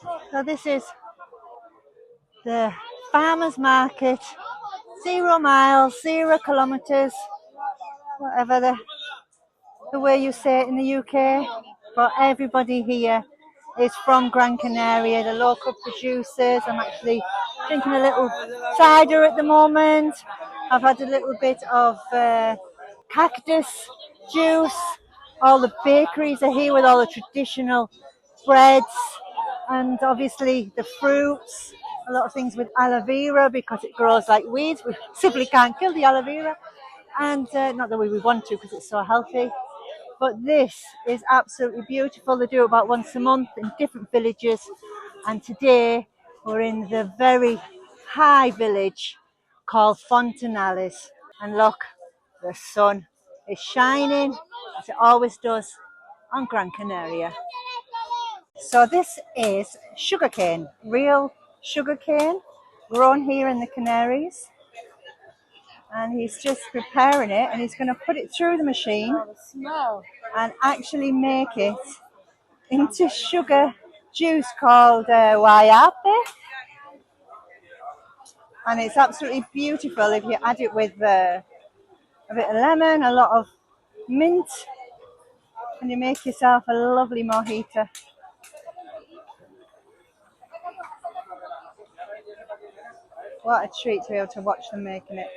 So this is the farmers market, 0 miles, 0 kilometers, whatever the way you say it in the UK. But everybody here is from Gran Canaria, the local producers. I'm actually drinking a little cider at the moment. I've had a little bit of cactus juice. All the bakeries are here with all the traditional breads and obviously the fruits. A lot of things with aloe vera because it grows like weeds. We simply can't kill the aloe vera. And not the way we want to because it's so healthy. But this is absolutely beautiful. They do it about once a month in different villages. And today we're in the very high village called Fontanales. And look, the sun is shining as it always does on Gran Canaria. So this is sugarcane, real sugarcane grown here in the Canaries. And he's just preparing it and he's going to put it through the machine and actually make it into sugar juice called guayaba. And it's absolutely beautiful if you add it with a bit of lemon, a lot of mint, and you make yourself a lovely mojito. What a treat to be able to watch them making it.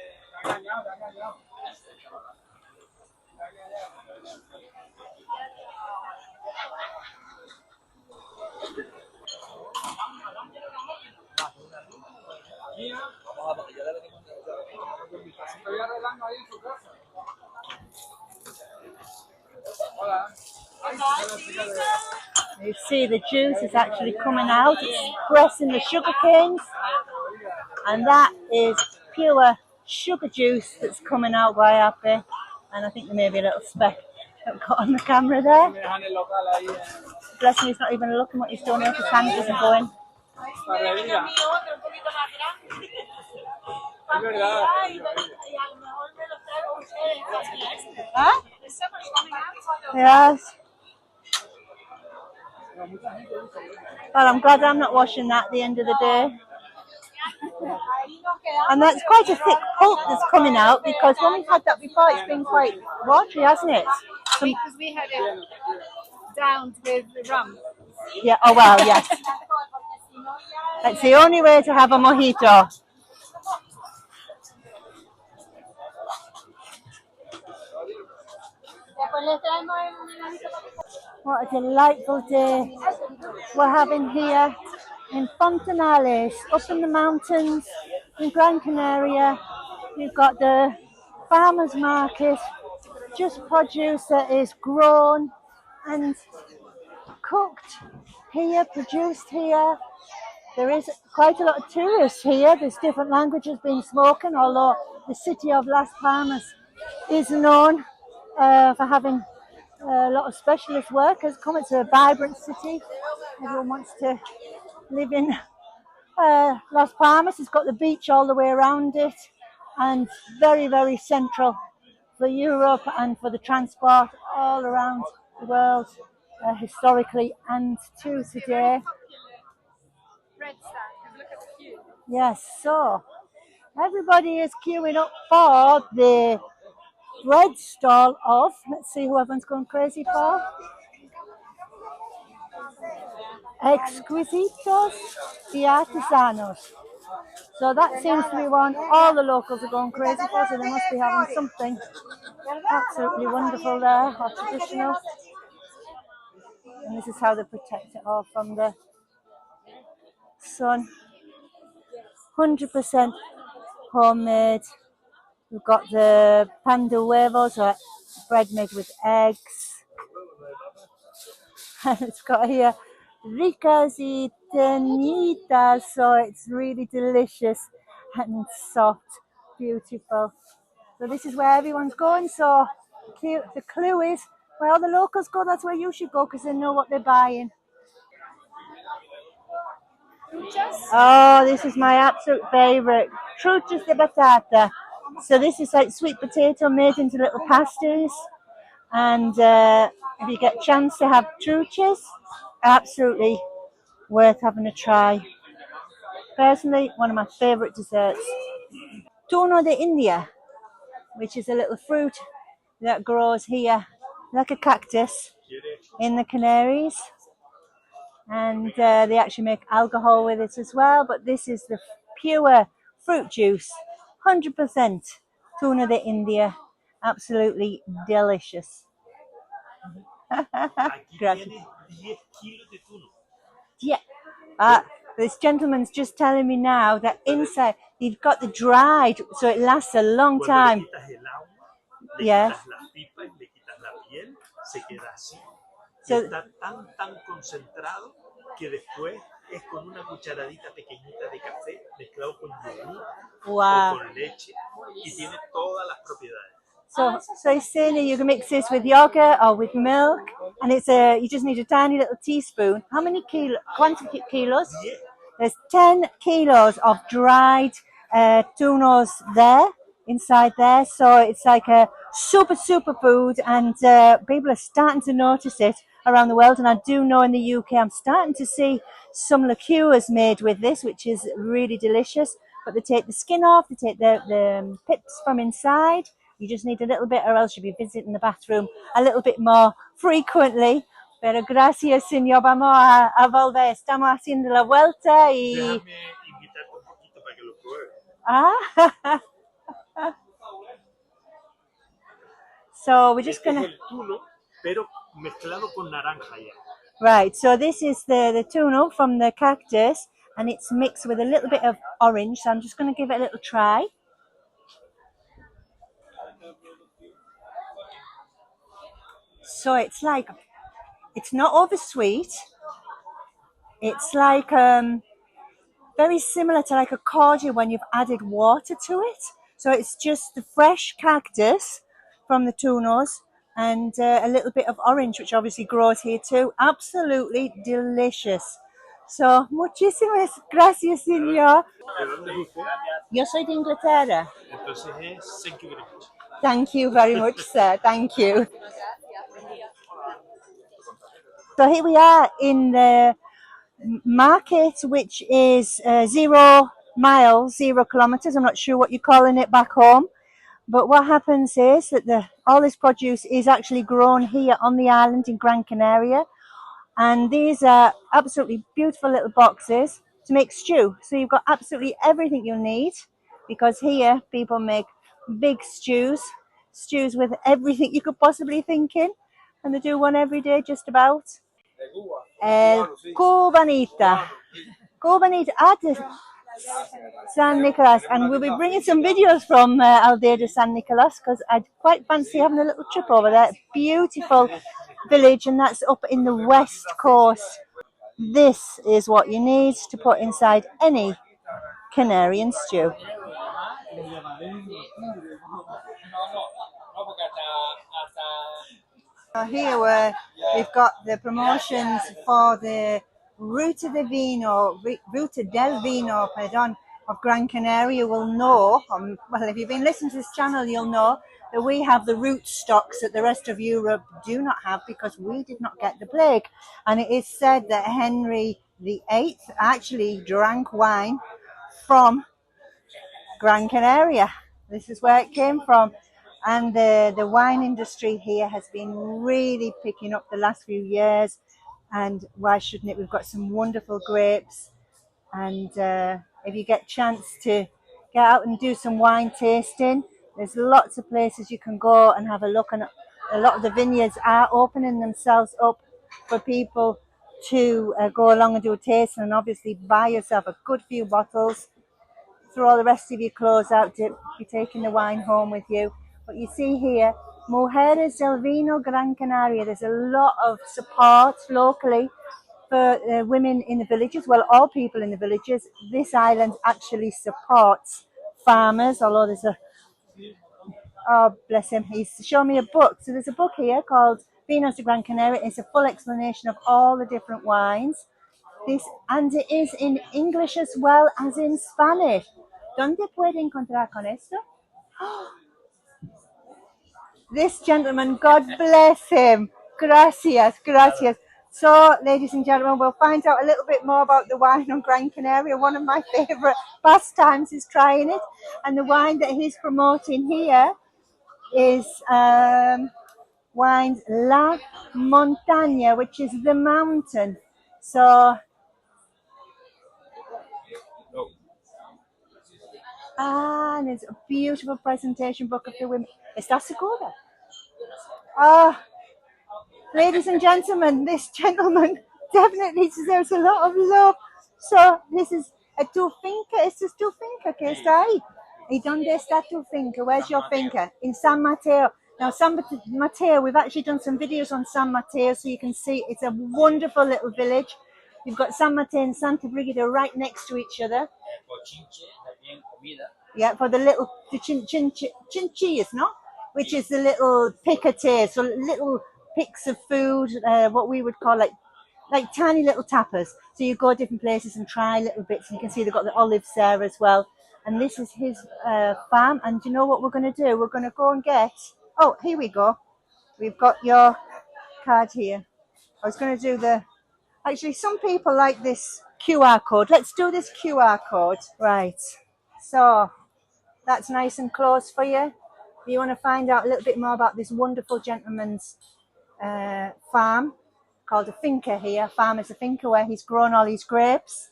You see the juice is actually coming out, it's pressing the sugar canes, and that is pure sugar juice that's coming out guayaba. And I think there may be a little speck that got on the camera there. Bless me, he's not even looking what he's doing, his hand isn't going. Huh? Yes. Well, I'm glad I'm not washing that at the end of the day. And that's quite a thick pulp that's coming out because when we've had that before, it's been quite watery, hasn't it? Because we had it down with rum. Yeah, oh well, yes. That's the only way to have a mojito. What a delightful day we're having here in Fontanales, up in the mountains in Gran Canaria. You've got the farmers market, just produce that is grown and cooked here, produced here. There is quite a lot of tourists here. There's different languages being spoken, although the city of Las Palmas is known for having a lot of specialist workers come. It's a vibrant city. Everyone wants to live in Las Palmas. It's got the beach all the way around it and very, very central for Europe and for the transport all around the world, historically and to today. Yes, so everybody is queuing up for the bread stall of, let's see who everyone's going crazy for. Exquisitos y artesanos. So that seems to be one all the locals are going crazy for, so they must be having something absolutely wonderful there, or traditional. And this is how they protect it all from the sun. 100% homemade. We've got the pan de huevos, or bread made with eggs. And it's got here ricas y tenitas, so it's really delicious and soft, beautiful. So this is where everyone's going. So the clue is where all the locals go, that's where you should go because they know what they're buying. Oh, this is my absolute favourite. Truchas de batata. So this is like sweet potato made into little pastries. And if you get a chance to have truchas, absolutely worth having a try. Personally, one of my favourite desserts. Tuno de India, which is a little fruit that grows here like a cactus in the Canaries. And they actually make alcohol with it as well. But this is the pure fruit juice, 100% Tuno de India. Absolutely delicious. Yeah. This gentleman's just telling me now that inside you've got the dried, so it lasts a long time. Yeah. So, está tan concentrado que después es con una cucharadita pequeñita de café mezclado con yogur o con leche y tiene todas las propiedades. So he's saying that you can mix this with yogurt or with milk, and you just need a tiny little teaspoon. How many kilos? Yeah. There's 10 kilos of dried tunos inside there. So it's like a super food, and people are starting to notice it around the world. And I do know in the UK, I'm starting to see some liqueurs made with this, which is really delicious. But they take the skin off, they take the pips from inside. You just need a little bit, or else you'll be visiting the bathroom a little bit more frequently. Pero gracias, señor. Vamos a volver. Estamos haciendo la vuelta y... Déjame invitarte un poquito para que lo pruebes. So we're just gonna... es el tuno, pero mezclado con naranja ya. Right, so this is the tuno from the cactus, and it's mixed with a little bit of orange. So I'm just going to give it a little try. So it's like, it's not over sweet. It's like very similar to like a cordial when you've added water to it. So it's just the fresh cactus from the tunos and a little bit of orange, which obviously grows here too. Absolutely delicious. So, muchísimas gracias, señor. ¿De dónde es usted? Yo soy de Inglaterra. Entonces es thank you very much. Thank you very much, sir. Thank you. So here we are in the market, which is 0 miles, 0 kilometers. I'm not sure what you're calling it back home. But what happens is that all this produce is actually grown here on the island in Gran Canaria. And these are absolutely beautiful little boxes to make stew. So you've got absolutely everything you need, because here people make big stews with everything you could possibly think in. And they do one every day just about. Cubanita. San Nicolas, and we'll be bringing some videos from Aldea de San Nicolas, because I'd quite fancy having a little trip over there. Beautiful village, and that's up in the west coast. This is what you need to put inside any Canarian stew. Here we've got the promotions for the Ruta del Vino, of Gran Canaria. Will know, well, if you've been listening to this channel, you'll know that we have the root stocks that the rest of Europe do not have, because we did not get the plague. And it is said that Henry VIII actually drank wine from Gran Canaria. This is where it came from. And the wine industry here has been really picking up the last few years. And why shouldn't it? We've got some wonderful grapes. And if you get a chance to get out and do some wine tasting, there's lots of places you can go and have a look. And a lot of the vineyards are opening themselves up for people to go along and do a tasting, and obviously buy yourself a good few bottles. Throw all the rest of your clothes out to be taking the wine home with you. But you see here, Mujeres del Vino Gran Canaria. There's a lot of support locally for women in the villages. Well, all people in the villages. This island actually supports farmers, although there's oh, bless him, he's shown me a book. So there's a book here called Vinos de Gran Canaria. It's a full explanation of all the different wines. And it is in English as well as in Spanish. ¿Dónde puede encontrar con esto? This gentleman, God bless him. Gracias. So, ladies and gentlemen, we'll find out a little bit more about the wine on Gran Canaria. One of my favourite pastimes is trying it. And the wine that he's promoting here is wines La Montaña, which is the mountain. So, and it's a beautiful presentation book of the women. ¿Estás segura? Ladies and gentlemen, this gentleman definitely deserves a lot of love. So, this is a tu finca. Esta es tu finca que está ahí. ¿Y dónde está tu finca? Where's your finca? In San Mateo. Now, San Mateo, we've actually done some videos on San Mateo, so you can see it's a wonderful little village. You've got San Mateo and Santa Brigida right next to each other. Yeah, for the little chinchillas, no? Which is the little picoteers, so little picks of food, what we would call like tiny little tapas. So you go different places and try little bits, and you can see they've got the olives there as well. And this is his farm. And do you know what we're going to do? We're going to go and get. Oh, here we go. We've got your card here. I was going to do the. Actually, some people like this QR code. Let's do this QR code. Right. So that's nice and close for you. If you want to find out a little bit more about this wonderful gentleman's farm called a finca here. Farm is a finca where he's grown all these grapes.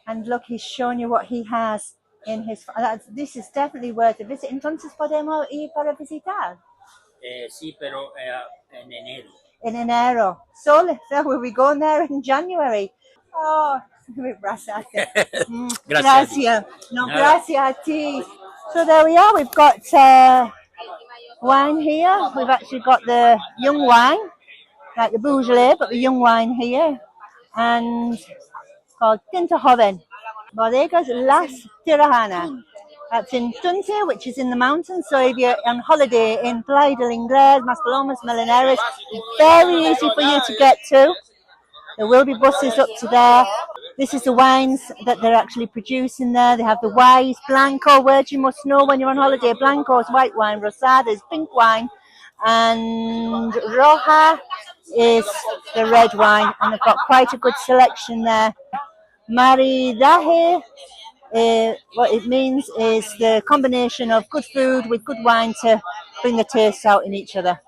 And look, he's showing you what he has in his. This is definitely worth a visit. Entonces podemos ir para visitar. Sí, pero en enero. In enero. So will we go there in January? Oh, gracias. Gracias. No, gracias a ti. So there we are. We've got wine here. We've actually got the young wine, like the Beaujolais, but the young wine here, and called Tinta Joven. Bodegas Las Tirajana. That's in Tunte, which is in the mountains. So if you're on holiday in Playa del Inglés, Maspalomas, Molineres, very easy for you to get to. There will be buses up to there. This is the wines that they're actually producing there. They have the white, Blanco, words you must know when you're on holiday. Blanco is white wine, Rosada is pink wine, and Roja is the red wine. And they've got quite a good selection there. Maridaje, what it means is the combination of good food with good wine to bring the tastes out in each other.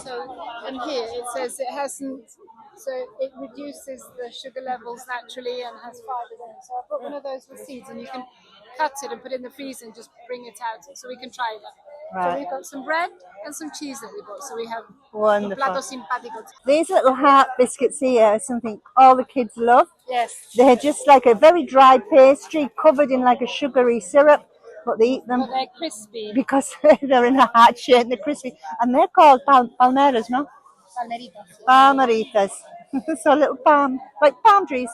So, and here it says it hasn't, so it reduces the sugar levels naturally and has fibers in it. So I've got one of those with seeds, and you can cut it and put it in the freezer and just bring it out so we can try that. Right. So we've got some bread and some cheese that we got. So we have Wonderful. plato simpático. These little heart biscuits here are something all the kids love. Yes. They're just like a very dry pastry covered in like a sugary syrup, but they eat them. But they're crispy. Because they're in a heart shape and they're crispy. And they're called palmeras, no? Palmeritas. Palmeritas. So little palm, like palm trees.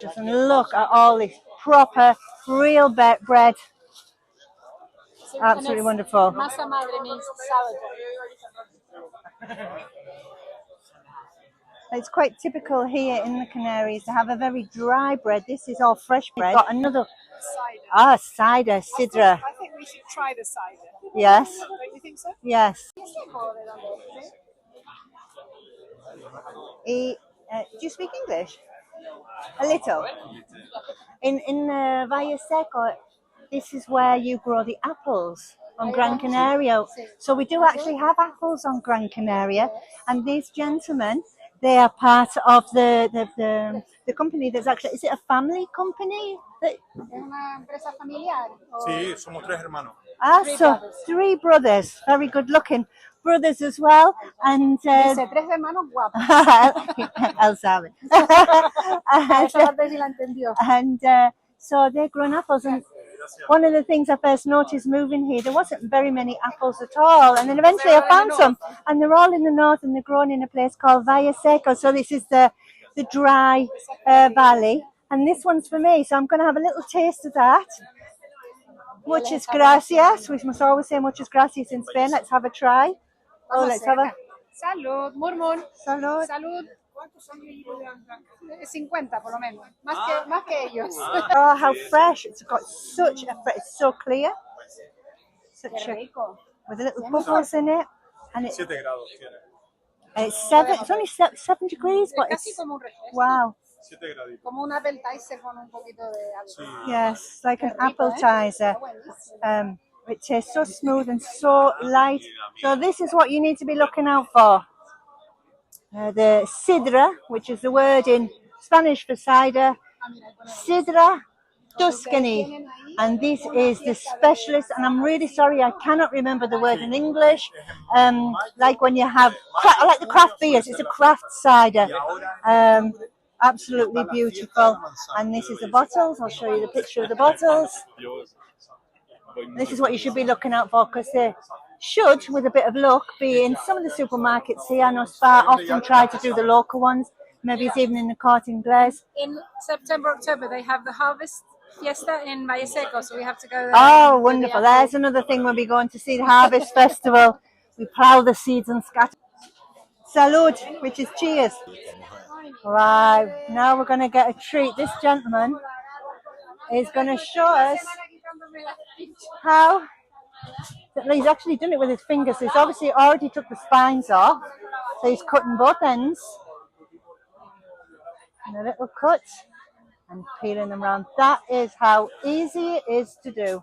Just look at all this proper, real bread. So, Absolutely wonderful. Masa madre means sourdough. It's quite typical here in the Canaries to have a very dry bread. This is all fresh bread. We've got another Cider. Cider, sidra. I think we should try the cider. Yes. Don't you think so? Yes. Do you speak English? A little. In Valle Seco, this is where you grow the apples on Gran Canaria. So we do actually have apples on Gran Canaria, and these gentlemen, they are part of the company that's actually, is it a family company? Es una empresa familiar. Sí, somos 3 hermanos. So 3 brothers, very good looking brothers as well. And Dice 3 hermanos guapos. él sabe. And so they're grown apples, and one of the things I first noticed moving here, there wasn't very many apples at all, and then eventually I found some, and they're all in the north, and they're grown in a place called Valle Seco. So this is the dry valley, and this one's for me, so I'm going to have a little taste of that. Muchas gracias. We must always say muchas gracias in Spain. Let's have a try. Oh, let's have a... Salud, Mormón. Salud. Salud. 50 por lo menos. Más que ellos. Oh, how fresh. It's got such a fresh, it's so clear. Such a, with a little bubbles in it. And it, 7 grados tiene. It's seven. It's only 7 degrees, but Casi it's como un refresco. wow. Como un appetizer con un poquito de algo. Yes, like an Qué rico, ¿eh? appetizer. Está buenísimo. It tastes so smooth and so light. So this is what you need to be looking out for. The sidra, which is the word in Spanish for cider, sidra Tuscany, and this is the specialist. And I'm really sorry, I cannot remember the word in English. Like when you have, like the craft beers, it's a craft cider. Absolutely beautiful. And this is the bottles. I'll show you the picture of the bottles. This is what you should be looking out for, because they should, with a bit of luck, be in some of the supermarkets here. I know Spa often try to do the local ones. Maybe it's even in the Corte Inglés. In September, October, they have the harvest fiesta in Valle Seco, so we have to go there. Oh, wonderful. There's another thing we'll be going to see, the Harvest Festival. We plough the seeds and scatter. Salud, which is cheers. Right, now we're going to get a treat. This gentleman is going to show us how, he's actually done it with his fingers. He's obviously already took the spines off, so he's cutting both ends. And a little cut and peeling them around. That is how easy it is to do.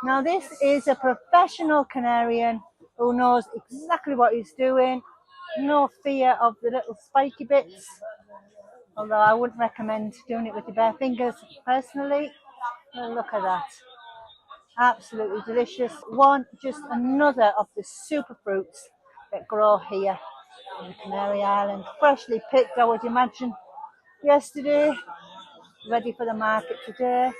Now this is a professional Canarian who knows exactly what he's doing. No fear of the little spiky bits. Although I wouldn't recommend doing it with your bare fingers personally. Oh, look at that. Absolutely delicious. Just another of the super fruits that grow here in the Canary Islands. Freshly picked, I would imagine, yesterday. Ready for the market today.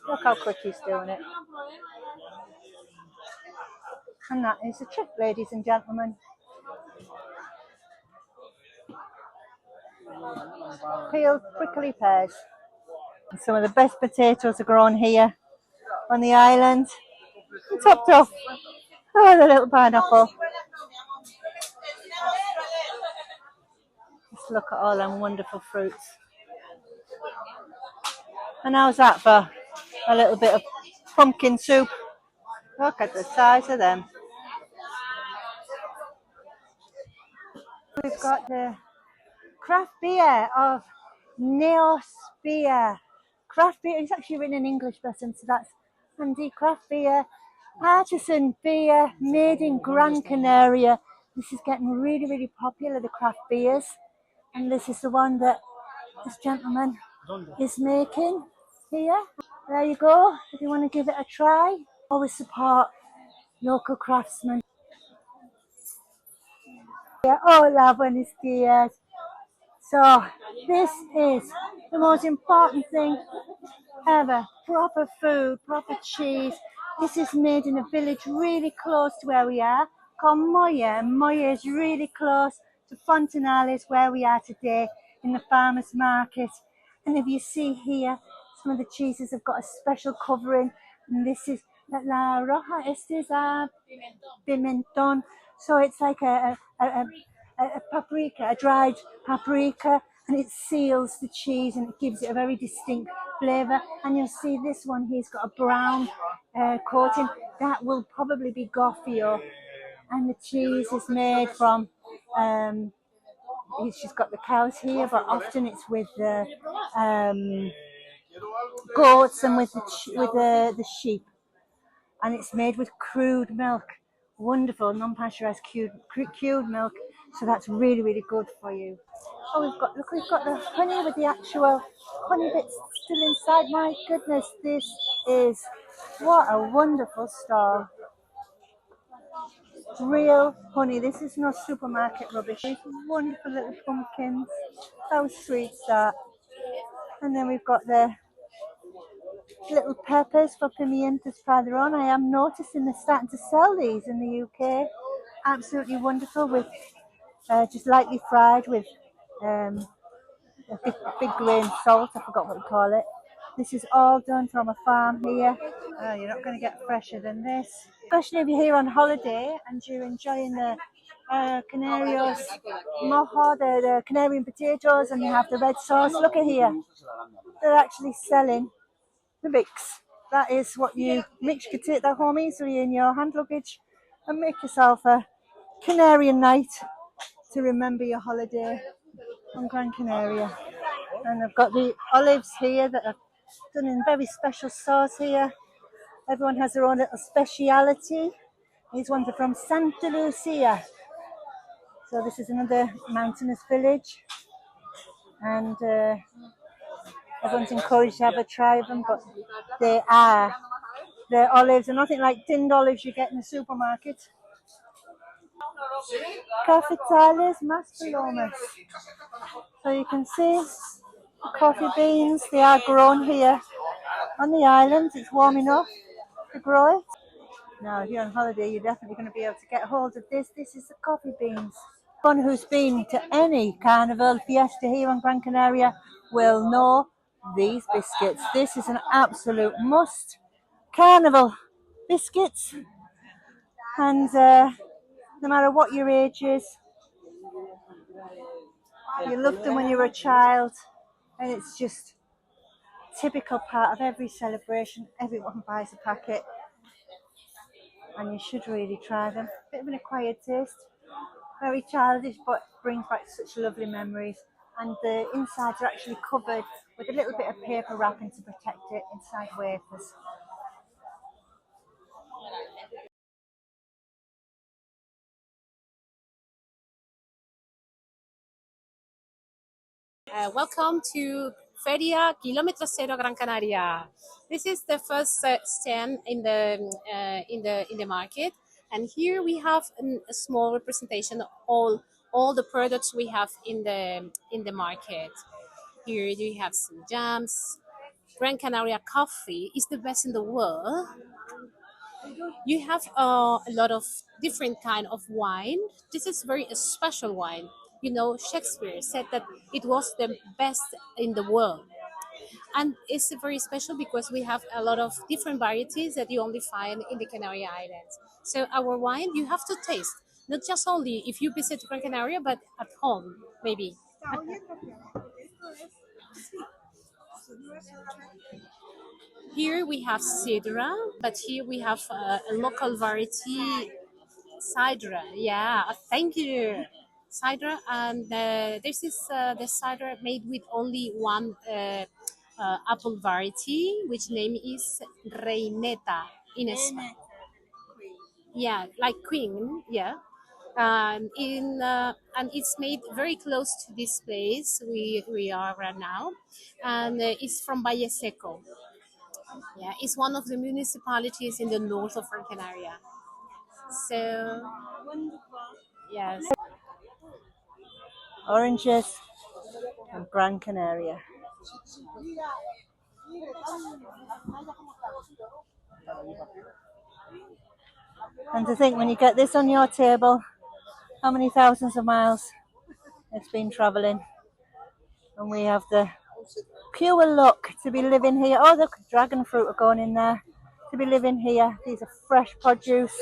Look how quick he's doing it. And that is the trick, ladies and gentlemen. Peeled prickly pears. And some of the best potatoes are grown here on the island. And topped off. Oh, the little pineapple. Just look at all them wonderful fruits. And how's that for a little bit of pumpkin soup? Look at the size of them. We've got the craft beer of Neos Beer. Craft beer, it's actually written in English, so that's handy. Craft beer, artisan beer made in Gran Canaria. This is getting really, really popular, the craft beers. And this is the one that this gentleman is making here. There you go, if you want to give it a try. Always support local craftsmen. Hola, buenos días. So this is the most important thing ever. Proper food, proper cheese. This is made in a village really close to where we are, called Moya. And Moya is really close to Fontanales, where we are today, in the farmers market. And if you see here, some of the cheeses have got a special covering. And this is La Roja, este es a pimentón. So it's like a paprika, a dried paprika, and it seals the cheese and it gives it a very distinct flavour. And you'll see this one here's got a brown coating. That will probably be gofio. And the cheese is made from, she's got the cows here, but often it's with the goats and with the sheep. And it's made with crude milk. Wonderful, non-pasteurized cured milk. So that's really, really good for you. Oh, we've got the honey with the actual honey bits still inside. My goodness, this is, what a wonderful stall. Real honey. This is no supermarket rubbish. These wonderful little pumpkins. How sweet's that? And then we've got the little peppers for pimientos padron. I am noticing they're starting to sell these in the UK. Absolutely wonderful, with just lightly fried with a big grain salt. I forgot what to call it. This is all done from a farm here. You're not going to get fresher than this. Especially if you're here on holiday and you're enjoying the Canarios mojo, the Canarian potatoes, and you have the red sauce. Look at here. They're actually selling the mix. That is what you mix. You can take that home easily in your hand luggage and make yourself a Canarian night to remember your holiday on Gran Canaria. And I've got the olives here that are done in very special sauce here. Everyone has their own little speciality. These ones are from Santa Lucia. So this is another mountainous village. And everyone's encouraged to have a try of them, but they're olives are nothing like tinned olives you get in the supermarket. Cafetales Maspalomas. So you can see the coffee beans, they are grown here on the island. It's warm enough to grow it. Now, if you're on holiday, you're definitely going to be able to get hold of this. This is the coffee beans. Anyone who's been to any carnival fiesta here on Gran Canaria will know these biscuits. This is an absolute must. Carnival biscuits. And no matter what your age is, you loved them when you were a child, and it's just a typical part of every celebration. Everyone buys a packet, and you should really try them. Bit of an acquired taste, very childish, but brings back such lovely memories. And the insides are actually covered with a little bit of paper wrapping to protect it inside wafers. Welcome to Feria Kilómetro Cero Gran Canaria. This is the first stand in the market, and here we have a small representation of all the products we have in the market. Here you have some jams. Gran Canaria coffee is the best in the world. You have a lot of different kind of wine. This is very a special wine. You know, Shakespeare said that it was the best in the world. And it's very special because we have a lot of different varieties that you only find in the Canary Islands. So our wine you have to taste, not just only if you visit Gran Canaria, but at home, maybe. Here we have Sidra, but here we have a local variety cider. Yeah, thank you. Cider, and this is the cider made with only one apple variety, which name is Reineta in Spain. Yeah, like queen. Yeah. And it's made very close to this place we are right now, and it's from Valle Seco. Yeah, it's one of the municipalities in the north of Gran Canaria. So yes. Oranges and Gran Canaria. And to think when you get this on your table, how many thousands of miles it's been travelling. And we have the pure luck to be living here. Oh, the dragon fruit are going in there. To be living here. These are fresh produce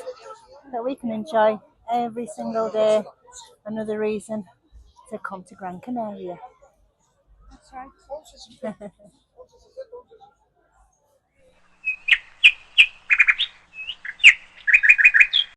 that we can enjoy every single day. Another reason to come to Gran Canaria. That's right.